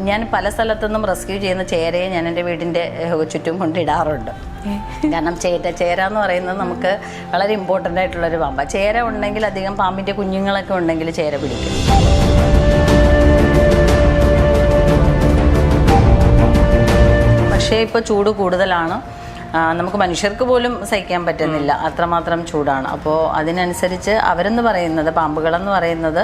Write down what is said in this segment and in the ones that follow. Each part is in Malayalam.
ഞാൻ പല സ്ഥലത്തുനിന്നും റെസ്ക്യൂ ചെയ്യുന്ന ചേരയെ ഞാൻ എൻ്റെ വീടിൻ്റെ ചുറ്റും കൊണ്ടിടാറുണ്ട്. കാരണം ചേര എന്ന് പറയുന്നത് നമുക്ക് വളരെ ഇമ്പോർട്ടൻ്റ് ആയിട്ടുള്ളൊരു പാമ്പാണ്. ചേര ഉണ്ടെങ്കിൽ അധികം പാമ്പിൻ്റെ കുഞ്ഞുങ്ങളൊക്കെ ഉണ്ടെങ്കിൽ ചേര പിടിക്കും. പക്ഷേ ഇപ്പോൾ ചൂട് കൂടുതലാണ്. നമുക്ക് മനുഷ്യർക്ക് പോലും സഹിക്കാൻ പറ്റുന്നില്ല, അത്രമാത്രം ചൂടാണ്. അപ്പോൾ അതിനനുസരിച്ച് അവരെന്ന് പറയുന്നത്, പാമ്പുകളെന്ന് പറയുന്നത്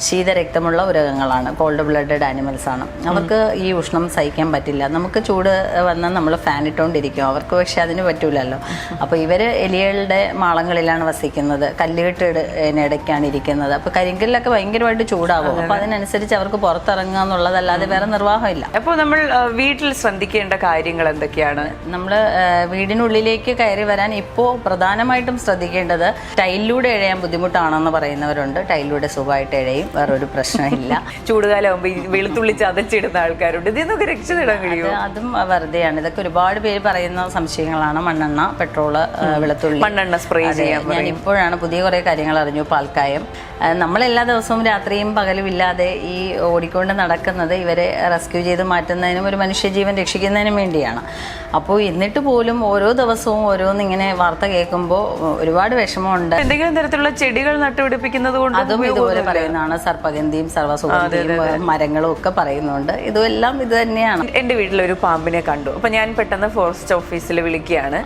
ശീതരക്തമുള്ള ഉരകങ്ങളാണ്, കോൾഡ് ബ്ലഡഡ് ആനിമൽസ് ആണ്. അവർക്ക് ഈ ഉഷ്ണം സഹിക്കാൻ പറ്റില്ല. നമുക്ക് ചൂട് വന്നാൽ നമ്മൾ ഫാൻ ഇട്ടുകൊണ്ടിരിക്കും, അവർക്ക് പക്ഷേ അതിന് പറ്റൂലല്ലോ. അപ്പോൾ ഇവർ എലികളുടെ മാളങ്ങളിലാണ് വസിക്കുന്നത്, കല്ലുകെട്ടിടയ്ക്കാണ് ഇരിക്കുന്നത്. അപ്പോൾ കരിങ്കല്ലൊക്കെ ഭയങ്കരമായിട്ട് ചൂടാകും. അപ്പോൾ അതിനനുസരിച്ച് അവർക്ക് പുറത്തിറങ്ങുക എന്നുള്ളതല്ലാതെ വേറെ നിർവാഹമില്ല. അപ്പോൾ നമ്മൾ വീട്ടിൽ ശ്രദ്ധിക്കേണ്ട കാര്യങ്ങൾ എന്തൊക്കെയാണ്? നമ്മൾ വീടിനുള്ളിലേക്ക് കയറി വരാൻ ഇപ്പോൾ പ്രധാനമായിട്ടും ശ്രദ്ധിക്കേണ്ടത്, ടൈലിലൂടെ എഴയാൻ ബുദ്ധിമുട്ടാണെന്ന് പറയുന്നവരുണ്ട്. ടൈലിലൂടെ സുഖമായിട്ട് എഴയും, വേറൊരു പ്രശ്നമില്ല. ചൂടുകാലാകുമ്പോൾ വെളുത്തുള്ളി ചതച്ചിടുന്ന ആൾക്കാരുണ്ട്, ഇതിന്നൊക്കെ രക്ഷ നേടാൻ കഴിയും. അതും വെറുതെയാണ്. ഇതൊക്കെ ഒരുപാട് പേര് പറയുന്ന സംശയങ്ങളാണ്. മണ്ണെണ്ണ, പെട്രോള്, വെളുത്തുള്ളി, മണ്ണെണ്ണ സ്പ്രേ ചെയ്യാൻ. ഞാൻ ഇപ്പോഴാണ് പുതിയ കുറേ കാര്യങ്ങൾ അറിഞ്ഞു. പാൽക്കായം. നമ്മളെല്ലാ ദിവസവും രാത്രിയും പകലും ഇല്ലാതെ ഈ ഓടിക്കൊണ്ട് നടക്കുന്നത് ഇവരെ റെസ്ക്യൂ ചെയ്ത് മാറ്റുന്നതിനും ഒരു മനുഷ്യജീവൻ രക്ഷിക്കുന്നതിനും വേണ്ടിയാണ്. അപ്പോൾ എന്നിട്ട് പോലും ഓരോ ദിവസവും ഓരോന്നിങ്ങനെ വാർത്ത കേൾക്കുമ്പോൾ ഒരുപാട് വിഷമമുണ്ട്. എന്തെങ്കിലും തരത്തിലുള്ള ചെടികൾ നട്ടുപിടിപ്പിക്കുന്നത് കൊണ്ട് അതും ഇതുപോലെ പറയുന്നതാണ്. സർപ്പഗന്ധിയും സർവ്വസുഗന്ധിയും മരങ്ങളും ഒക്കെ പറയുന്നുണ്ട്. ഇതെല്ലാം ഇത് തന്നെയാണ്. എൻ്റെ വീട്ടിലൊരു പാമ്പിനെ കണ്ടു. അപ്പം ഞാൻ പെട്ടെന്ന് ഫോറസ്റ്റ് ഓഫീസിൽ വിളിക്കുകയാണ്.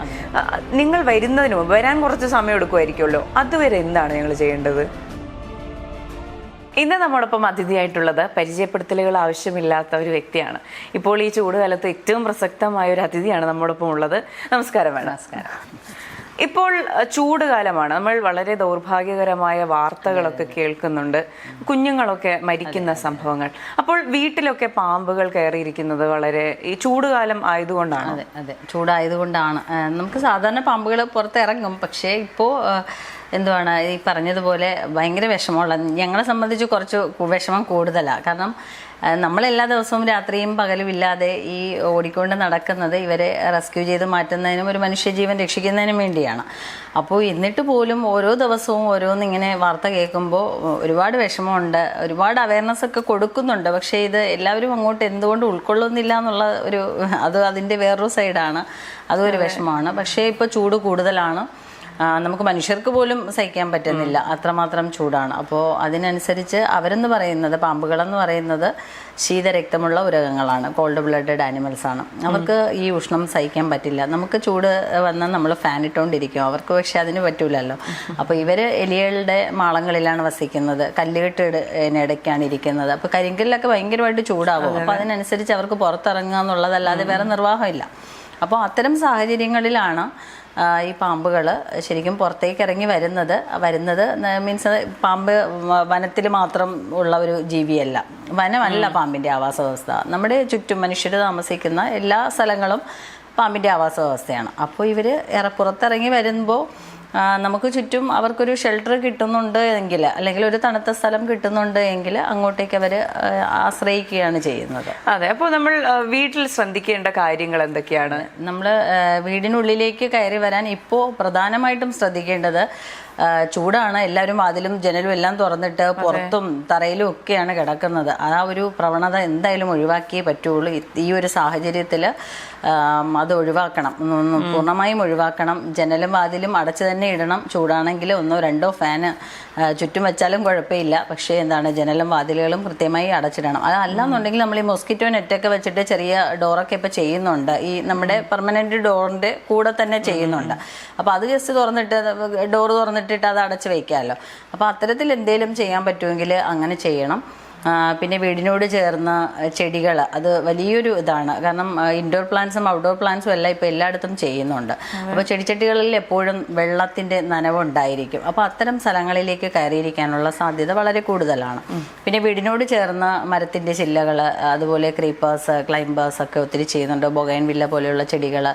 നിങ്ങൾ വരുന്നതിന് മുമ്പ്, വരാൻ കുറച്ച് സമയം എടുക്കുമായിരിക്കുമല്ലോ, അതുവരെ എന്താണ് ഞങ്ങൾ ചെയ്യേണ്ടത്? ഇന്ന് നമ്മോടൊപ്പം അതിഥിയായിട്ടുള്ളത് പരിചയപ്പെടുത്തലുകൾ ആവശ്യമില്ലാത്ത ഒരു വ്യക്തിയാണ്. ഇപ്പോൾ ഈ ചൂടുകാലത്ത് ഏറ്റവും പ്രസക്തമായ ഒരു അതിഥിയാണ് നമ്മോടൊപ്പം ഉള്ളത്. നമസ്കാരം വേണം. നമസ്കാരം. ഇപ്പോൾ ചൂടുകാലമാണ്, നമ്മൾ വളരെ ദൗർഭാഗ്യകരമായ വാർത്തകളൊക്കെ കേൾക്കുന്നുണ്ട്, കുഞ്ഞുങ്ങളൊക്കെ മരിക്കുന്ന സംഭവങ്ങൾ. അപ്പോൾ വീട്ടിലൊക്കെ പാമ്പുകൾ കയറിയിരിക്കുന്നത് വളരെ ഈ ചൂടുകാലം ആയതുകൊണ്ടാണ്. അതെ അതെ, ചൂടായതുകൊണ്ടാണ്. നമുക്ക് സാധാരണ പാമ്പുകൾ പുറത്തിറങ്ങും, പക്ഷേ ഇപ്പോൾ എന്തുവാണ് ഈ പറഞ്ഞതുപോലെ ഭയങ്കര വിഷമമുള്ള, ഞങ്ങളെ സംബന്ധിച്ച് കുറച്ച് വിഷമം കൂടുതലാണ്. കാരണം നമ്മളെല്ലാ ദിവസവും രാത്രിയും പകലും ഇല്ലാതെ ഈ ഓടിക്കൊണ്ട് നടക്കുന്നത് ഇവരെ റെസ്ക്യൂ ചെയ്ത് മാറ്റുന്നതിനും ഒരു മനുഷ്യജീവൻ രക്ഷിക്കുന്നതിനും വേണ്ടിയാണ്. അപ്പോൾ എന്നിട്ട് പോലും ഓരോ ദിവസവും ഓരോന്നിങ്ങനെ വാർത്ത കേൾക്കുമ്പോൾ ഒരുപാട് വിഷമമുണ്ട്. ഒരുപാട് അവയർനെസ് ഒക്കെ കൊടുക്കുന്നുണ്ട്, പക്ഷേ ഇത് എല്ലാവരും അങ്ങോട്ട് എന്തുകൊണ്ട് ഉൾക്കൊള്ളുന്നില്ല എന്നുള്ള ഒരു അതിൻ്റെ വേറൊരു സൈഡാണ്. അതും ഒരു വിഷമമാണ്. പക്ഷേ ഇപ്പോൾ ചൂട് കൂടുതലാണ്, നമുക്ക് മനുഷ്യർക്ക് പോലും സഹിക്കാൻ പറ്റുന്നില്ല, അത്രമാത്രം ചൂടാണ്. അപ്പോൾ അതിനനുസരിച്ച് അവരെന്ന് പറയുന്നത്, പാമ്പുകളെന്ന് പറയുന്നത് ശീതരക്തമുള്ള ഉരകങ്ങളാണ്, കോൾഡ് ബ്ലഡഡ് ആനിമൽസ് ആണ്. അവർക്ക് ഈ ഉഷ്ണം സഹിക്കാൻ പറ്റില്ല. നമുക്ക് ചൂട് വന്നാൽ നമ്മൾ ഫാൻ ഇട്ടുകൊണ്ടിരിക്കും, അവർക്ക് പക്ഷേ അതിന് പറ്റൂലല്ലോ. അപ്പോൾ ഇവർ എലികളുടെ മാളങ്ങളിലാണ് വസിക്കുന്നത്, കല്ലുകെട്ടിടയ്ക്കാണ് ഇരിക്കുന്നത്. അപ്പോൾ കരിങ്കല്ലൊക്കെ ഭയങ്കരമായിട്ട് ചൂടാകും. അപ്പോൾ അതിനനുസരിച്ച് അവർക്ക് പുറത്തിറങ്ങുക എന്നുള്ളതല്ലാതെ വേറെ നിർവാഹമില്ല. അപ്പോൾ അത്തരം സാഹചര്യങ്ങളിലാണ് ഈ പാമ്പുകൾ ശരിക്കും പുറത്തേക്ക് ഇറങ്ങി വരുന്നത് മീൻസ് പാമ്പ് വനത്തിൽ മാത്രം ഉള്ള ഒരു ജീവിയല്ല, വനമല്ല പാമ്പിൻ്റെ ആവാസ വ്യവസ്ഥ. നമ്മുടെ ചുറ്റും മനുഷ്യർ താമസിക്കുന്ന എല്ലാ സ്ഥലങ്ങളും പാമ്പിൻ്റെ ആവാസ വ്യവസ്ഥയാണ്. അപ്പോൾ ഇവർ പുറത്തിറങ്ങി വരുമ്പോൾ നമുക്ക് ചുറ്റും അവർക്കൊരു ഷെൽട്ടർ കിട്ടുന്നുണ്ട് എങ്കിൽ, അല്ലെങ്കിൽ ഒരു തണുത്ത സ്ഥലം കിട്ടുന്നുണ്ട് എങ്കിൽ അങ്ങോട്ടേക്ക് അവർ ആശ്രയിക്കുകയാണ് ചെയ്യുന്നത്. അതെ. അപ്പോൾ നമ്മൾ വീട്ടിൽ ശ്രദ്ധിക്കേണ്ട കാര്യങ്ങൾ എന്തൊക്കെയാണ്? നമ്മൾ വീടിനുള്ളിലേക്ക് കയറി വരാൻ ഇപ്പോൾ പ്രധാനമായിട്ടും ശ്രദ്ധിക്കേണ്ടത്, ചൂടാണ്, എല്ലാവരും വാതിലും ജനലും എല്ലാം തുറന്നിട്ട് പുറത്തും തറയിലും ഒക്കെയാണ് കിടക്കുന്നത്. ആ ഒരു പ്രവണത എന്തായാലും ഒഴിവാക്കിയേ പറ്റുള്ളൂ. ഈ ഒരു സാഹചര്യത്തിൽ അത് ഒഴിവാക്കണം, പൂർണ്ണമായും ഒഴിവാക്കണം. ജനലും വാതിലും അടച്ചു തന്നെ ഇടണം. ചൂടാണെങ്കിൽ 1-2 ഫാന് ചുറ്റും വെച്ചാലും കുഴപ്പമില്ല, പക്ഷേ ജനലും വാതിലുകളും കൃത്യമായി അടച്ചിടണം. അതല്ലാന്നുണ്ടെങ്കിൽ നമ്മൾ ഈ മൊസ്കിറ്റോ നെറ്റൊക്കെ വെച്ചിട്ട് ചെറിയ ഡോറൊക്കെ ഇപ്പോൾ ചെയ്യുന്നുണ്ട്, ഈ നമ്മുടെ പെർമനൻറ്റ് ഡോറിൻ്റെ കൂടെ തന്നെ ചെയ്യുന്നുണ്ട്. അപ്പോൾ അത് ജസ്റ്റ് ഡോറ് തുറന്നിട്ടിട്ട് അത് അടച്ച് വയ്ക്കാമല്ലോ. അപ്പോൾ അത്തരത്തിൽ എന്തെങ്കിലും ചെയ്യാൻ പറ്റുമെങ്കിൽ അങ്ങനെ ചെയ്യണം. പിന്നെ വീടിനോട് ചേർന്ന ചെടികൾ, അത് വലിയൊരു ഇതാണ്. കാരണം ഇൻഡോർ പ്ലാന്റ്സും ഔട്ട്ഡോർ പ്ലാന്റ്സും എല്ലാം ഇപ്പോൾ എല്ലായിടത്തും ചെയ്യുന്നുണ്ട്. അപ്പോൾ ചെടിച്ചട്ടികളിൽ എപ്പോഴും വെള്ളത്തിൻ്റെ നനവുണ്ടായിരിക്കും. അപ്പോൾ അത്തരം സ്ഥലങ്ങളിലേക്ക് കയറിയിരിക്കാനുള്ള സാധ്യത വളരെ കൂടുതലാണ്. പിന്നെ വീടിനോട് ചേർന്ന മരത്തിൻ്റെ ചില്ലകൾ, അതുപോലെ ക്രീപ്പേഴ്സ്, ക്ലൈംബേഴ്സ് ഒക്കെ ഒത്തിരി ചെയ്യുന്നുണ്ട്. ബൊഗൈൻവില്ല പോലെയുള്ള ചെടികൾ.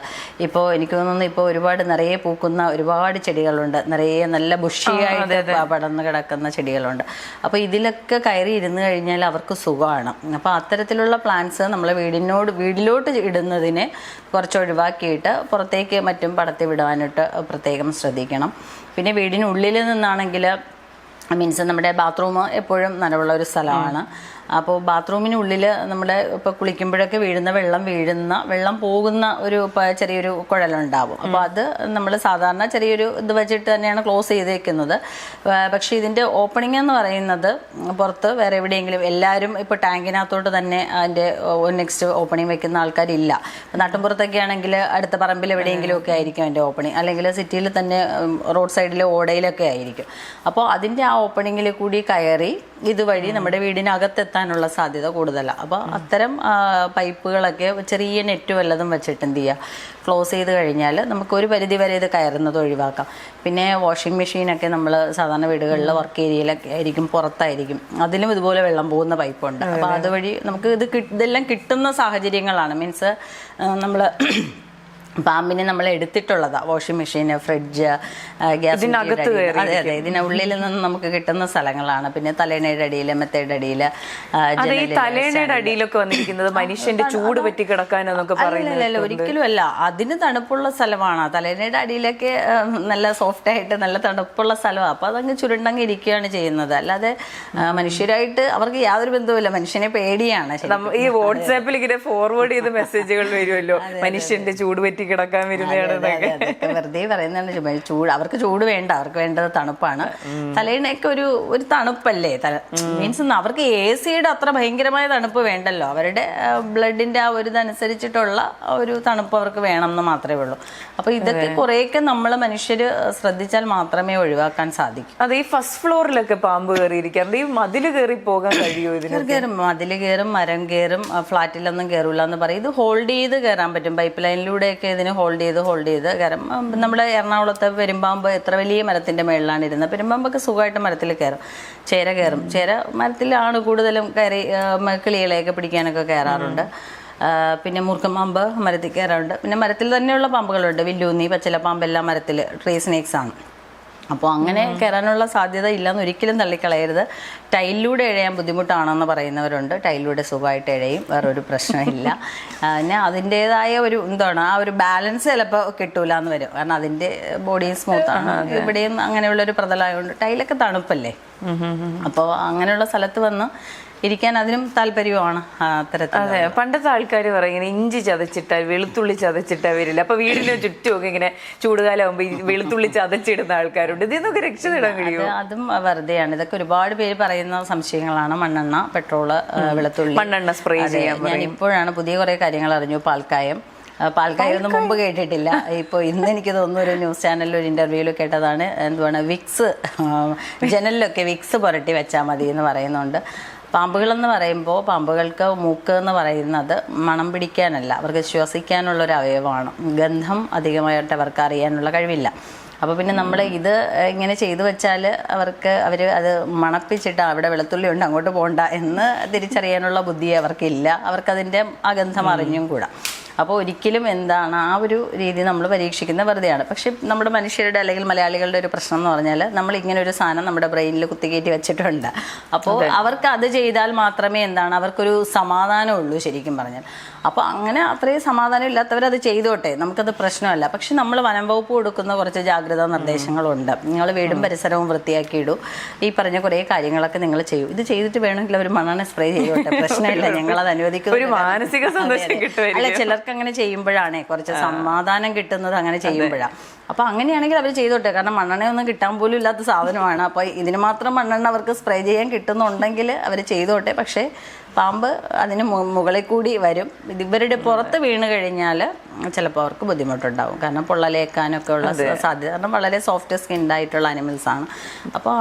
ഇപ്പോൾ എനിക്ക് തോന്നുന്നു ഇപ്പോൾ ഒരുപാട് നിറയെ പൂക്കുന്ന ഒരുപാട് ചെടികളുണ്ട്, നിറയെ നല്ല ബുഷിയായിട്ട് പടർന്ന് കിടക്കുന്ന ചെടികളുണ്ട്. അപ്പോൾ ഇതിലൊക്കെ കയറി ഇരുന്ന് കഴിഞ്ഞാൽ അവർക്ക് സുഖമാണ്. അപ്പോൾ അത്തരത്തിലുള്ള പ്ലാന്റ്സ് നമ്മൾ വീടിലോട്ട് ഇടുന്നതിനെ കുറച്ച് ഒഴിവാക്കിയിട്ട് പുറത്തേക്ക് മറ്റും പടത്തി വിടാനായിട്ട് പ്രത്യേകം ശ്രദ്ധിക്കണം. പിന്നെ വീടിനുള്ളിൽ നിന്നാണെങ്കിൽ മീൻസ് നമ്മുടെ ബാത്റൂം എപ്പോഴും നനവുള്ള ഒരു സ്ഥലമാണ്. അപ്പോൾ ബാത്റൂമിനുള്ളിൽ നമ്മുടെ ഇപ്പോൾ കുളിക്കുമ്പോഴൊക്കെ വെള്ളം പോകുന്ന ഒരു ചെറിയൊരു കുഴലുണ്ടാവും. അപ്പോൾ അത് നമ്മൾ സാധാരണ ചെറിയൊരു ഇത് വെച്ചിട്ട് തന്നെയാണ് ക്ലോസ് ചെയ്തേക്കുന്നത്. പക്ഷേ ഇതിൻ്റെ ഓപ്പണിംഗ് എന്ന് പറയുന്നത് പുറത്ത് വേറെ എവിടെയെങ്കിലും എല്ലാവരും ഇപ്പോൾ ടാങ്കിനകത്തോട്ട് തന്നെ അതിൻ്റെ നെക്സ്റ്റ് ഓപ്പണിംഗ് വെക്കുന്ന ആൾക്കാരില്ല. നാട്ടിൻപുറത്തൊക്കെ ആണെങ്കിൽ അടുത്ത പറമ്പിൽ എവിടെയെങ്കിലും ഒക്കെ ആയിരിക്കും അതിൻ്റെ ഓപ്പണിംഗ്, അല്ലെങ്കിൽ സിറ്റിയിൽ തന്നെ റോഡ് സൈഡിലെ ഓടയിലൊക്കെ ആയിരിക്കും. അപ്പോൾ അതിൻ്റെ ആ ഓപ്പണിങ്ങിൽ കൂടി കയറി ഇതുവഴി നമ്മുടെ വീടിനകത്തെത്താനുള്ള സാധ്യത കൂടുതലാണ്. അപ്പോൾ അത്തരം പൈപ്പുകളൊക്കെ ചെറിയ നെറ്റ് വല്ലതും വെച്ചിട്ട് എന്ത് ചെയ്യുക, ക്ലോസ് ചെയ്ത് കഴിഞ്ഞാൽ നമുക്ക് ഒരു പരിധി വരെ ഇത് കയറുന്നത് ഒഴിവാക്കാം. പിന്നെ വാഷിംഗ് മെഷീനൊക്കെ നമ്മൾ സാധാരണ വീടുകളിൽ വർക്ക് ഏരിയയിലൊക്കെ ആയിരിക്കും, പുറത്തായിരിക്കും, അതിലും ഇതുപോലെ വെള്ളം പോകുന്ന പൈപ്പുണ്ട്. അപ്പോൾ അതുവഴി നമുക്ക് ഇതെല്ലാം കിട്ടുന്ന സാഹചര്യങ്ങളാണ്. മീൻസ് നമ്മൾ പാമ്പിനെ നമ്മൾ എടുത്തിട്ടുള്ളതാണ്. വാഷിംഗ് മെഷീൻ, ഫ്രിഡ്ജ്, ഗ്യാസ്, അതെ അതെ, ഇതിനുള്ളിൽ നിന്ന് നമുക്ക് കിട്ടുന്ന സ്ഥലങ്ങളാണ്. പിന്നെ തലേണയുടെ അടിയിൽ, മെത്തയുടെ അടിയിൽ, തലേണയുടെ അടിയിലൊക്കെ വന്നിരിക്കുന്നത് മനുഷ്യന്റെ ചൂട് പറ്റി കിടക്കാനൊക്കെ പറയുന്നില്ല. ഒരിക്കലും അല്ല, അതിന് തണുപ്പുള്ള സ്ഥലമാണ്. തലേണയുടെ അടിയിലൊക്കെ നല്ല സോഫ്റ്റ് ആയിട്ട് നല്ല തണുപ്പുള്ള സ്ഥലമാണ്. അപ്പോൾ അതങ്ങ് ചുരുണ്ടങ്ങ് ഇരിക്കുകയാണ് ചെയ്യുന്നത്. അല്ലാതെ മനുഷ്യരായിട്ട് അവർക്ക് യാതൊരു ബന്ധവുമില്ല, മനുഷ്യനെ പേടിയാണ്. ഈ വാട്സാപ്പിൽ ഇങ്ങനെ ഫോർവേഡ് ചെയ്ത മെസ്സേജുകൾ വരുമല്ലോ, മനുഷ്യന്റെ ചൂട് പറ്റി കിടക്കാൻ വരുന്നതാണ്. വെറുതെ പറയുന്നതാണ്. ചൂട് അവർക്ക് ചൂട് വേണ്ട, അവർക്ക് വേണ്ടത് തണുപ്പാണ്. തലേണയൊക്കെ ഒരു തണുപ്പല്ലേ, മീൻസ് അവർക്ക് AC-യുടെ അത്ര ഭയങ്കരമായ തണുപ്പ് വേണ്ടല്ലോ. അവരുടെ ബ്ലഡിന്റെ ആ ഒരു ഇതനുസരിച്ചിട്ടുള്ള ഒരു തണുപ്പ് അവർക്ക് വേണം എന്ന് മാത്രമേ ഉള്ളൂ. അപ്പൊ ഇതൊക്കെ കുറെയൊക്കെ നമ്മൾ മനുഷ്യര് ശ്രദ്ധിച്ചാൽ മാത്രമേ ഒഴിവാക്കാൻ സാധിക്കൂ. അത് ഈ ഫസ്റ്റ് ഫ്ലോറിലൊക്കെ പാമ്പ് കയറിയിരിക്കാറുണ്ട്. ഈ മതില് കയറി പോകാൻ കഴിയുമോ? ഇതിന് മതില് കയറും, മരം കയറും, ഫ്ലാറ്റിലൊന്നും കയറൂല എന്ന് പറയും. ഇത് ഹോൾഡ് ചെയ്ത് കയറാൻ പറ്റും. പൈപ്പ് ലൈനിലൂടെയൊക്കെ ഇതിന് ഹോൾഡ് ചെയ്ത് കാരണം നമ്മുടെ എറണാകുളത്തെ പെരുമ്പാമ്പ് എത്ര വലിയ മരത്തിന്റെ മേളിലാണ് ഇരുന്നത്. പെരുമ്പാമ്പൊക്കെ സുഖമായിട്ട് മരത്തിൽ കയറും. ചേര മരത്തിലാണ് കൂടുതലും കയറി കിളികളെയൊക്കെ പിടിക്കാനൊക്കെ കയറാറുണ്ട്. പിന്നെ മൂർഖമ്പാമ്പ് മരത്തിൽ കയറാറുണ്ട്. പിന്നെ മരത്തിൽ തന്നെയുള്ള പാമ്പുകളുണ്ട്, വില്ലൂന്നി, പച്ചിലപ്പാമ്പെല്ലാം മരത്തിൽ ട്രീ സ്നേക്സ് ആണ്. അപ്പോൾ അങ്ങനെ കയറാനുള്ള സാധ്യത ഇല്ലെന്ന് ഒരിക്കലും തള്ളിക്കളയരുത്. ടൈലിലൂടെ എഴയാൻ ബുദ്ധിമുട്ടാണെന്ന് പറയുന്നവരുണ്ട്. ടൈലിലൂടെ സുഖമായിട്ട് എഴയും, വേറൊരു പ്രശ്നമില്ല. പിന്നെ അതിൻ്റെതായ ഒരു ആ ഒരു ബാലൻസ് ചിലപ്പോൾ കിട്ടൂല എന്ന് വരും. കാരണം അതിൻ്റെ ബോഡിയും സ്മൂത്താണ്, ഇവിടെയും അങ്ങനെയുള്ളൊരു പ്രതലമായതുകൊണ്ട്. ടൈലൊക്കെ തണുപ്പല്ലേ, അപ്പോൾ അങ്ങനെയുള്ള സ്ഥലത്ത് വന്ന് ഇരിക്കാൻ അതിനും താല്പര്യമാണ് അത്തരത്തിൽ. അതെ, പണ്ടത്തെ ആൾക്കാർ പറയും ഇഞ്ചി ചതച്ചിട്ടാൽ വെളുത്തുള്ളി ചതച്ചിട്ടാ വരില്ല. അപ്പൊ വീടിന് ചുറ്റുമൊക്കെ ഇങ്ങനെ ചൂടുകാലാവുമ്പോ വെളുത്തുള്ളി ചതച്ചിടുന്ന ആൾക്കാരുണ്ട്. ഇതിന്നൊക്കെ രക്ഷ നേടാൻ കഴിയുമോ? അതും വെറുതെയാണ്. ഇതൊക്കെ ഒരുപാട് പേര് പറയുന്ന സംശയങ്ങളാണ്. മണ്ണെണ്ണ, പെട്രോള്, വെളുത്തുള്ളി, മണ്ണെണ്ണ സ്പ്രേ ചെയ്യാൻ. ഞാൻ ഇപ്പോഴാണ് പുതിയ കുറെ കാര്യങ്ങൾ അറിഞ്ഞു. പാൽക്കായൊന്നും മുമ്പ് കേട്ടിട്ടില്ല. ഇപ്പോൾ ഇന്ന് എനിക്ക് തോന്നുന്നു ഒരു ന്യൂസ് ചാനലിൽ ഒരു ഇന്റർവ്യൂവിൽ കേട്ടതാണ്. വിക്സ്, ജനലിലൊക്കെ വിക്സ് പുരട്ടി വെച്ചാൽ മതി എന്ന് പറയുന്നുണ്ട്. പാമ്പുകളെന്ന് പറയുമ്പോൾ പാമ്പുകൾക്ക് മൂക്ക് എന്ന് പറയുന്നത് മണം പിടിക്കാനല്ല, അവർക്ക് ശ്വസിക്കാനുള്ളൊരു അവയവമാണ്. ഗന്ധം അധികമായിട്ട് അവർക്ക് അറിയാനുള്ള കഴിവില്ല. അപ്പോൾ പിന്നെ നമ്മൾ ഇത് ഇങ്ങനെ ചെയ്തു വെച്ചാൽ അവർ അത് മണപ്പിച്ചിട്ട് അവിടെ വെളുത്തുള്ളി ഉണ്ട് അങ്ങോട്ട് പോകണ്ട എന്ന് തിരിച്ചറിയാനുള്ള ബുദ്ധി അവർക്കില്ല. അവർക്കതിൻ്റെ ആ ഗന്ധം അറിഞ്ഞും കൂടാ. അപ്പോൾ ഒരിക്കലും ആ ഒരു രീതി നമ്മൾ പരീക്ഷിക്കുന്ന വെറുതെയാണ്. പക്ഷെ നമ്മുടെ മനുഷ്യരുടെ അല്ലെങ്കിൽ മലയാളികളുടെ ഒരു പ്രശ്നം എന്ന് പറഞ്ഞാൽ നമ്മൾ ഇങ്ങനെ ഒരു സാധനം നമ്മുടെ ബ്രെയിനിൽ കുത്തിക്കയറ്റി വെച്ചിട്ടുണ്ട്. അപ്പോൾ അവർക്ക് അത് ചെയ്താൽ മാത്രമേ അവർക്കൊരു സമാധാനമുള്ളൂ ശരിക്കും പറഞ്ഞാൽ. അപ്പോൾ അങ്ങനെ അത്രയും സമാധാനം ഇല്ലാത്തവരത് ചെയ്തോട്ടെ, നമുക്കത് പ്രശ്നമല്ല. പക്ഷെ നമ്മൾ വനം വകുപ്പ് കൊടുക്കുന്ന കുറച്ച് ജാഗ്രതാ നിർദ്ദേശങ്ങളുണ്ട്. നിങ്ങൾ വീടും പരിസരവും വൃത്തിയാക്കിയിടൂ, ഈ പറഞ്ഞ കുറേ കാര്യങ്ങളൊക്കെ നിങ്ങൾ ചെയ്യൂ. ഇത് ചെയ്തിട്ട് വേണമെങ്കിൽ അവർ മണ്ണെണ്ണ സ്പ്രേ ചെയ്തോട്ടെ, പ്രശ്നമില്ല, ഞങ്ങളത് അനുവദിക്കുന്നു. മാനസിക സന്തോഷം കിട്ടും. അല്ല, ചിലർക്ക് അങ്ങനെ ചെയ്യുമ്പോഴാണ് കുറച്ച് സമാധാനം കിട്ടുന്നത്, അങ്ങനെ ചെയ്യുമ്പോഴാണ്. അപ്പോൾ അങ്ങനെയാണെങ്കിൽ അവർ ചെയ്തോട്ടെ. കാരണം മണ്ണെണ്ണയൊന്നും കിട്ടാൻ പോലും ഇല്ലാത്ത സാധനമാണ്. അപ്പോൾ ഇതിന് മാത്രം മണ്ണെണ്ണ അവർക്ക് സ്പ്രേ ചെയ്യാൻ കിട്ടുന്നുണ്ടെങ്കിൽ അവർ ചെയ്തോട്ടെ. പക്ഷേ പാമ്പ് അതിന് മുകളിൽ കൂടി വരും. ഇവരുടെ പുറത്ത് വീണ് കഴിഞ്ഞാൽ ചിലപ്പോൾ അവർക്ക് ബുദ്ധിമുട്ടുണ്ടാവും. കാരണം പൊള്ളലേക്കാനൊക്കെ ഉള്ള സാധ്യത, കാരണം വളരെ സോഫ്റ്റ് സ്കിൻഡായിട്ടുള്ള അനിമൽസ് ആണ്. അപ്പോൾ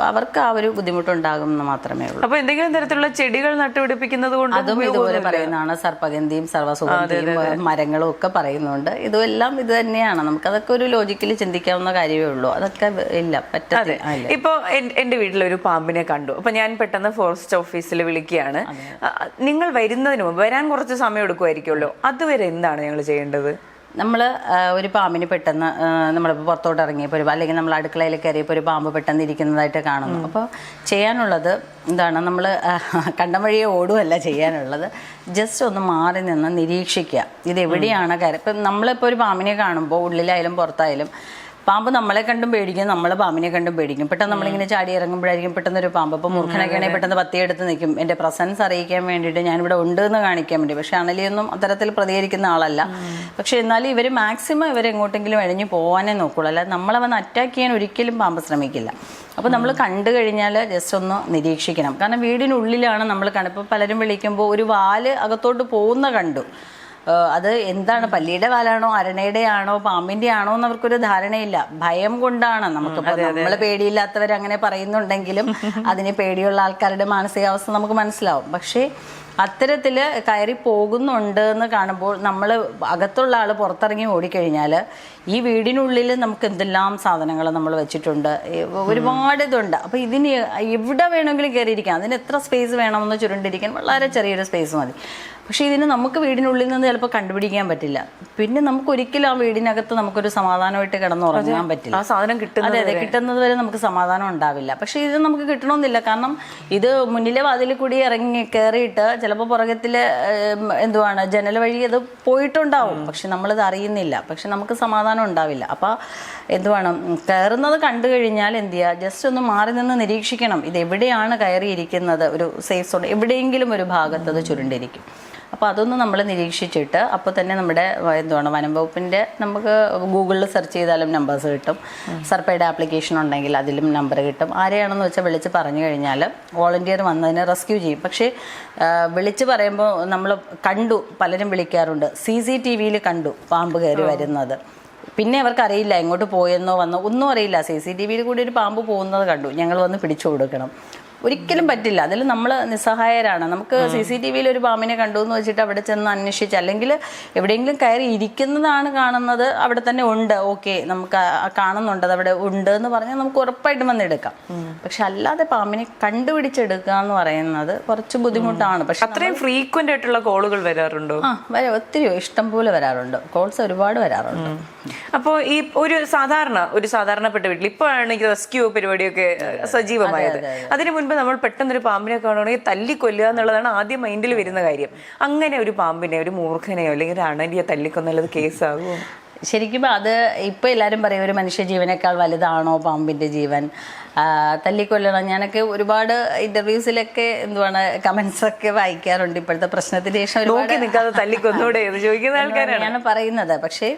അവർക്ക് ആ ഒരു ബുദ്ധിമുട്ടുണ്ടാകും എന്ന് മാത്രമേ ഉള്ളൂ. അപ്പോൾ എന്തെങ്കിലും തരത്തിലുള്ള ചെടികൾ നട്ടുപിടിപ്പിക്കുന്നത് കൊണ്ട് അതും ഇതുപോലെ പറയുന്നതാണ്. സർപ്പഗന്ധിയും സർവ്വസുഗന്ധിയും മരങ്ങളും ഒക്കെ പറയുന്നുണ്ട്. ഇതെല്ലാം ഇത് തന്നെയാണ്. നമുക്കതൊക്കെ ഒരു ലോജിക്കലി ചിന്തിക്കാവുന്ന കാര്യമേ ഉള്ളൂ. അതൊക്കെ ഇല്ല, പറ്റാതെ. ഇപ്പോൾ എൻ്റെ വീട്ടിലൊരു പാമ്പിനെ കണ്ടു. അപ്പോൾ ഞാൻ പെട്ടെന്ന് ഫോറസ്റ്റ് ഓഫീസിൽ വിളിക്കുകയാണ്. നിങ്ങൾ വരുന്നതിന് മുമ്പ്, വരാൻ കുറച്ച് സമയം എടുക്കുമായിരിക്കുമല്ലോ, അതുവരെ എന്താണ് ഞങ്ങൾ ചെയ്യേണ്ടത്? നമ്മൾ ഒരു പാമ്പിന് പെട്ടെന്ന് നമ്മളിപ്പോൾ പുറത്തോട്ട് ഇറങ്ങിയപ്പോൾ അല്ലെങ്കിൽ നമ്മൾ അടുക്കളയിൽ കയറിയപ്പോൾ ഒരു പാമ്പ് പെട്ടെന്ന് ഇരിക്കുന്നതായിട്ട് കാണുന്നു. അപ്പോൾ ചെയ്യാനുള്ളത് നമ്മൾ കണ്ടം വഴിയെ ഓടുകയല്ല ചെയ്യാനുള്ളത്. ജസ്റ്റ് ഒന്ന് മാറി നിന്ന് നിരീക്ഷിക്കുക, ഇതെവിടെയാണ് കയറി. ഇപ്പം നമ്മളിപ്പോൾ ഒരു പാമ്പിനെ കാണുമ്പോൾ ഉള്ളിലായാലും പുറത്തായാലും പാമ്പ് നമ്മളെ കണ്ടും പേടിക്കും, നമ്മൾ പാമ്പിനെ കണ്ടും പേടിക്കും. പെട്ടെന്ന് നമ്മളിങ്ങനെ ചാടി ഇറങ്ങുമ്പോഴായിരിക്കും പെട്ടെന്ന് ഒരു പാമ്പ്. അപ്പോൾ മൂർഖനൊക്കെ ആണെങ്കിൽ പെട്ടെന്ന് പത്തിയെടുത്ത് നിൽക്കും, എൻ്റെ പ്രസൻസ് അറിയിക്കാൻ വേണ്ടിയിട്ട്, ഞാനിവിടെ ഉണ്ട് എന്ന് കാണിക്കാൻ വേണ്ടി. പക്ഷെ അണലിയൊന്നും അത്തരത്തിൽ പ്രതികരിക്കുന്ന ആളല്ല. പക്ഷെ എന്നാലും ഇവർ മാക്സിമം ഇവരെങ്ങോട്ടെങ്കിലും എഴഞ്ഞു പോകാനേ നോക്കുള്ളൂ, അല്ലാതെ നമ്മളെ വന്ന് അറ്റാക്ക് ചെയ്യാൻ ഒരിക്കലും പാമ്പ് ശ്രമിക്കില്ല. അപ്പോൾ നമ്മൾ കണ്ടു കഴിഞ്ഞാൽ ജസ്റ്റ് ഒന്ന് നിരീക്ഷിക്കണം. കാരണം വീടിനുള്ളിലാണ് നമ്മൾ ഇപ്പോൾ പലരും വിളിക്കുമ്പോൾ ഒരു വാല് അകത്തോട്ട് പോകുന്ന കണ്ടു. അത് എന്താണ്, പല്ലിയുടെ വാലാണോ അരണയുടെ ആണോ പാമ്പിന്റെ ആണോ എന്ന് അവർക്കൊരു ധാരണയില്ല. ഭയം കൊണ്ടാണ്. നമുക്കിപ്പോൾ നമ്മൾ പേടിയില്ലാത്തവർ അങ്ങനെ പറയുന്നുണ്ടെങ്കിലും അതിന് പേടിയുള്ള ആൾക്കാരുടെ മാനസികാവസ്ഥ നമുക്ക് മനസ്സിലാവും. പക്ഷേ അത്തരത്തിൽ കയറി പോകുന്നുണ്ട് എന്ന് കാണുമ്പോൾ നമ്മൾ അകത്തുള്ള ആൾ പുറത്തിറങ്ങി ഓടിക്കഴിഞ്ഞാൽ ഈ വീടിനുള്ളിൽ നമുക്ക് എന്തെല്ലാം സാധനങ്ങൾ നമ്മൾ വെച്ചിട്ടുണ്ട്, ഒരുപാട് ഇതുണ്ട്. അപ്പോൾ ഇതിന് എവിടെ വേണമെങ്കിലും കയറിയിരിക്കാം. അതിന് എത്ര സ്പേസ് വേണമെന്ന് ചുരുണ്ടിരിക്കാൻ വളരെ ചെറിയൊരു സ്പേസ് മതി. പക്ഷേ ഇതിന് നമുക്ക് വീടിനുള്ളിൽ നിന്ന് ചിലപ്പോൾ കണ്ടുപിടിക്കാൻ പറ്റില്ല. പിന്നെ നമുക്ക് ഒരിക്കലും ആ വീടിനകത്ത് നമുക്കൊരു സമാധാനമായിട്ട് കിടന്നുറങ്ങാൻ പറ്റില്ല. ആ സാധനം അതെ അതെ, കിട്ടുന്നത് വരെ നമുക്ക് സമാധാനം ഉണ്ടാവില്ല. പക്ഷേ ഇത് നമുക്ക് കിട്ടണമെന്നില്ല. കാരണം ഇത് മുന്നിലെ വാതിലിൽ കൂടി ഇറങ്ങി കയറിയിട്ട് ചിലപ്പോൾ പുറകത്തിൽ ജനൽ വഴി അത് പോയിട്ടുണ്ടാവും. പക്ഷെ നമ്മളിത് അറിയുന്നില്ല. പക്ഷെ നമുക്ക് സമാധാനം ഉണ്ടാവില്ല. അപ്പോൾ കയറുന്നത് കണ്ടു കഴിഞ്ഞാൽ എന്ത് ചെയ്യുക, ജസ്റ്റ് ഒന്ന് മാറി നിന്ന് നിരീക്ഷിക്കണം. ഇത് എവിടെയാണ് കയറിയിരിക്കുന്നത്, ഒരു സേഫ് സോൺ എവിടെയെങ്കിലും ഒരു ഭാഗത്ത് അത് ചുരുണ്ടിരിക്കും. അപ്പോൾ അതൊന്ന് നമ്മൾ നിരീക്ഷിച്ചിട്ട് അപ്പോൾ തന്നെ നമ്മുടെ വനം വകുപ്പിൻ്റെ നമുക്ക് ഗൂഗിളിൽ സെർച്ച് ചെയ്താലും നമ്പേഴ്സ് കിട്ടും. സർപ്പയുടെ ആപ്ലിക്കേഷൻ ഉണ്ടെങ്കിൽ അതിലും നമ്പർ കിട്ടും. ആരെയാണെന്ന് വെച്ചാൽ വിളിച്ച് പറഞ്ഞു കഴിഞ്ഞാൽ വോളണ്ടിയർ വന്നതിനെ റെസ്ക്യൂ ചെയ്യും. പക്ഷേ വിളിച്ച് പറയുമ്പോൾ നമ്മൾ കണ്ടു, പലരും വിളിക്കാറുണ്ട്, CCTVയിൽ കണ്ടു പാമ്പ് കയറി വരുന്നത്. പിന്നെ അവർക്കറിയില്ല എങ്ങോട്ട് പോയെന്നോ വന്നോ ഒന്നും അറിയില്ല. CCTVയിൽ കൂടി ഒരു പാമ്പ് പോകുന്നത് കണ്ടു, ഞങ്ങൾ വന്ന് പിടിച്ചു കൊടുക്കണം. ഒരിക്കലും പറ്റില്ല. അതിൽ നമ്മൾ നിസ്സഹായരാണ്. നമുക്ക് CCTVയിൽ ഒരു പാമ്പിനെ കണ്ടു എന്ന് വെച്ചിട്ട് അവിടെ ചെന്ന് അന്വേഷിച്ച്, അല്ലെങ്കിൽ എവിടെയെങ്കിലും കയറി ഇരിക്കുന്നതാണ് കാണുന്നത്, അവിടെ തന്നെ ഉണ്ട്, ഓക്കെ നമുക്ക് കാണുന്നുണ്ട്, അത് അവിടെ ഉണ്ട് എന്ന് പറഞ്ഞാൽ നമുക്ക് ഉറപ്പായിട്ടും വന്നെടുക്കാം. പക്ഷെ അല്ലാതെ പാമ്പിനെ കണ്ടുപിടിച്ചെടുക്കുക എന്ന് പറയുന്നത് കുറച്ച് ബുദ്ധിമുട്ടാണ്. പക്ഷെ അത്രയും ഫ്രീക്വന്റ് ആയിട്ടുള്ള കോളുകൾ വരാറുണ്ടോ? ഒത്തിരി ഇഷ്ടം പോലെ വരാറുണ്ട്, കോൾസ് ഒരുപാട് വരാറുണ്ട്. അപ്പോൾ ഈ ഒരു സാധാരണപ്പെട്ട വീട്ടിൽ ഇപ്പോഴാണ് ഈ റെസ്ക്യൂ പരിപാടിയൊക്കെ സജീവമായത്. അതിനു മുൻപ് നമ്മൾ പെട്ടെന്നൊരു പാമ്പിനെ കാണുകയാണെങ്കിൽ തല്ലിക്കൊല്ലുക എന്നുള്ളതാണ് ആദ്യം മൈൻഡിൽ വരുന്ന കാര്യം. അങ്ങനെ ഒരു പാമ്പിനെ, ഒരു മൂർഖനെയോ അല്ലെങ്കിൽ ഒരു അണലിയെ തല്ലിക്കൊന്നുള്ളത് കേസാകുമോ? ശരിക്കും അത് ഇപ്പോൾ എല്ലാവരും പറയും ഒരു മനുഷ്യ ജീവനേക്കാൾ വലുതാണോ പാമ്പിൻ്റെ ജീവൻ, തല്ലിക്കൊല്ലണം. ഞാനൊക്കെ ഒരുപാട് ഇന്റർവ്യൂസിലൊക്കെ കമന്റ്സ് ഒക്കെ വായിക്കാറുണ്ട്. ഇപ്പോഴത്തെ പ്രശ്നത്തിന് ശേഷം ചോദിക്കുന്ന ആൾക്കാരാണ് ഞാൻ പറയുന്നത്. പക്ഷേ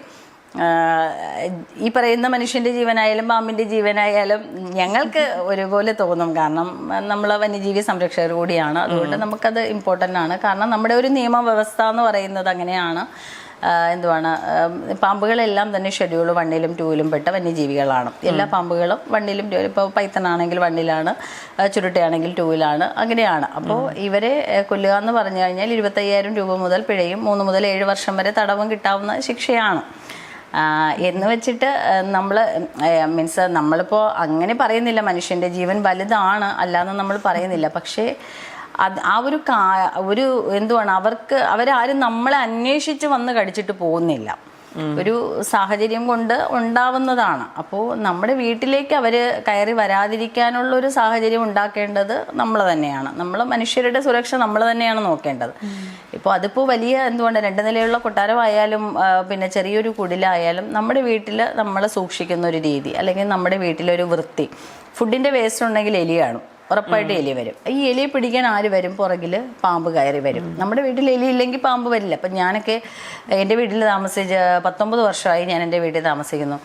ഈ പറയുന്ന മനുഷ്യൻ്റെ ജീവനായാലും പാമ്പിൻ്റെ ജീവനായാലും ഞങ്ങൾക്ക് ഒരുപോലെ തോന്നും. കാരണം നമ്മൾ വന്യജീവി സംരക്ഷകർ കൂടിയാണ്. അതുകൊണ്ട് നമുക്കത് ഇമ്പോർട്ടൻ്റ് ആണ്. കാരണം നമ്മുടെ ഒരു നിയമവ്യവസ്ഥ എന്ന് പറയുന്നത് അങ്ങനെയാണ്. പാമ്പുകളെല്ലാം തന്നെ ഷെഡ്യൂൾ 1ലും 2ലും പെട്ട വന്യജീവികളാണ്. എല്ലാ പാമ്പുകളും 1ലും 2ലും, ഇപ്പോൾ പൈത്തണാണെങ്കിൽ 1ലാണ്, ചുരുട്ടയാണെങ്കിൽ 2ലാണ്, അങ്ങനെയാണ്. അപ്പോൾ ഇവരെ കൊല്ലുക എന്ന് പറഞ്ഞു കഴിഞ്ഞാൽ 25,000 രൂപ മുതൽ പിഴയും 3 മുതൽ 7 വർഷം വരെ തടവും കിട്ടാവുന്ന ശിക്ഷയാണ്. എന്ന് വെച്ചിട്ട് നമ്മളിപ്പോൾ അങ്ങനെ പറയുന്നില്ല, മനുഷ്യൻ്റെ ജീവൻ വലുതാണ് അല്ലാന്ന് നമ്മൾ പറയുന്നില്ല. പക്ഷേ ആ ഒരു അവരാരും നമ്മളെ അന്വേഷിച്ച് വന്ന് കടിച്ചിട്ട് പോകുന്നില്ല. ഒരു സാഹചര്യം കൊണ്ട് ഉണ്ടാവുന്നതാണ്. അപ്പോൾ നമ്മുടെ വീട്ടിലേക്ക് അവർ കയറി വരാതിരിക്കാനുള്ള ഒരു സാഹചര്യം ഉണ്ടാക്കേണ്ടത് നമ്മൾ തന്നെയാണ്. നമ്മൾ മനുഷ്യരുടെ സുരക്ഷ നമ്മൾ തന്നെയാണ് നോക്കേണ്ടത്. ഇപ്പോൾ അതിപ്പോൾ വലിയ 2 നിലയുള്ള കൊട്ടാരമായാലും പിന്നെ ചെറിയൊരു കുടിലായാലും നമ്മുടെ വീട്ടിൽ നമ്മൾ സൂക്ഷിക്കുന്ന ഒരു രീതി, അല്ലെങ്കിൽ നമ്മുടെ വീട്ടിലൊരു വൃത്തി. ഫുഡിൻ്റെ വേസ്റ്റ് ഉണ്ടെങ്കിൽ എലി കാണും, ഉറപ്പായിട്ട് എലി വരും. ഈ എലിയെ പിടിക്കാൻ ആര് വരും? പുറകിൽ പാമ്പ് കയറി വരും. നമ്മുടെ വീട്ടിൽ എലി ഇല്ലെങ്കിൽ പാമ്പ് വരില്ല. അപ്പം ഞാനൊക്കെ എൻ്റെ വീട്ടിൽ 19 വർഷമായി ഞാൻ എൻ്റെ വീട്ടിൽ താമസിക്കുന്നു.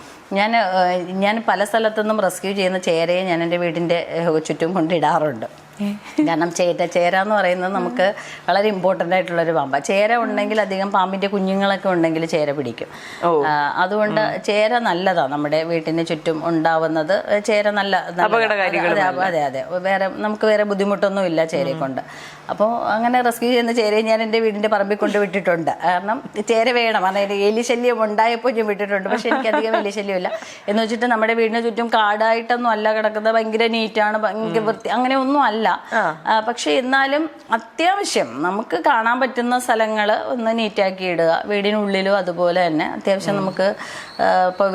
ഞാൻ പല സ്ഥലത്തുനിന്നും റെസ്ക്യൂ ചെയ്യുന്ന ചേരയെ ഞാൻ എൻ്റെ വീടിൻ്റെ ചുറ്റും കൊണ്ടിടാറുണ്ട്. കാരണം ചേര എന്ന് പറയുന്നത് നമുക്ക് വളരെ ഇമ്പോർട്ടൻ്റ് ആയിട്ടുള്ളൊരു പാമ്പാണ്. ചേര ഉണ്ടെങ്കിൽ അധികം പാമ്പിൻ്റെ കുഞ്ഞുങ്ങളൊക്കെ ഉണ്ടെങ്കിൽ ചേര പിടിക്കും. അതുകൊണ്ട് ചേര നല്ലതാണ്. നമ്മുടെ വീട്ടിന് ചുറ്റും ഉണ്ടാവുന്നത് ചേര അതെ, നമുക്ക് വേറെ ബുദ്ധിമുട്ടൊന്നും ഇല്ല ചേരയെ കൊണ്ട്. അപ്പോൾ അങ്ങനെ റെസ്ക്യൂ ചെയ്യുന്ന ചേരയെ ഞാൻ എൻ്റെ വീടിൻ്റെ പറമ്പിൽ കൊണ്ട് വിട്ടിട്ടുണ്ട്. കാരണം ചേര വേണം, അതായത് എലി ശല്യം ഉണ്ടായപ്പോൾ ഞാൻ വിട്ടിട്ടുണ്ട്. പക്ഷെ എനിക്കധികം എലി ശല്യമില്ല. എന്ന് വെച്ചിട്ട് നമ്മുടെ വീടിന് ചുറ്റും കാടായിട്ടൊന്നും അല്ല കിടക്കുന്നത്, ഭയങ്കര നീറ്റാണ്, ഭയങ്കര വൃത്തി, അങ്ങനെ ഒന്നും അല്ല. പക്ഷെ എന്നാലും അത്യാവശ്യം നമുക്ക് കാണാൻ പറ്റുന്ന സ്ഥലങ്ങൾ ഒന്ന് നീറ്റാക്കി ഇടുക. വീടിനുള്ളിലും അതുപോലെ തന്നെ അത്യാവശ്യം നമുക്ക് ഇപ്പോൾ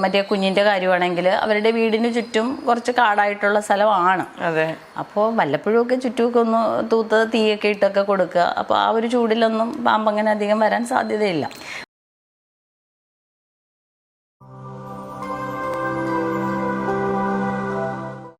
മറ്റേ കുഞ്ഞിൻ്റെ കാര്യമാണെങ്കിൽ അവരുടെ വീടിന് ചുറ്റും കുറച്ച് കാടായിട്ടുള്ള സ്ഥലമാണ്. അപ്പോൾ വല്ലപ്പോഴും ഒക്കെ ചുറ്റുമൊക്കെ ഒന്ന് തൂത്ത് തീയൊക്കെ ഇട്ടൊക്കെ കൊടുക്കുക. അപ്പോൾ ആ ഒരു ചൂടിലൊന്നും പാമ്പ് അങ്ങനെ അധികം വരാൻ സാധ്യതയില്ല.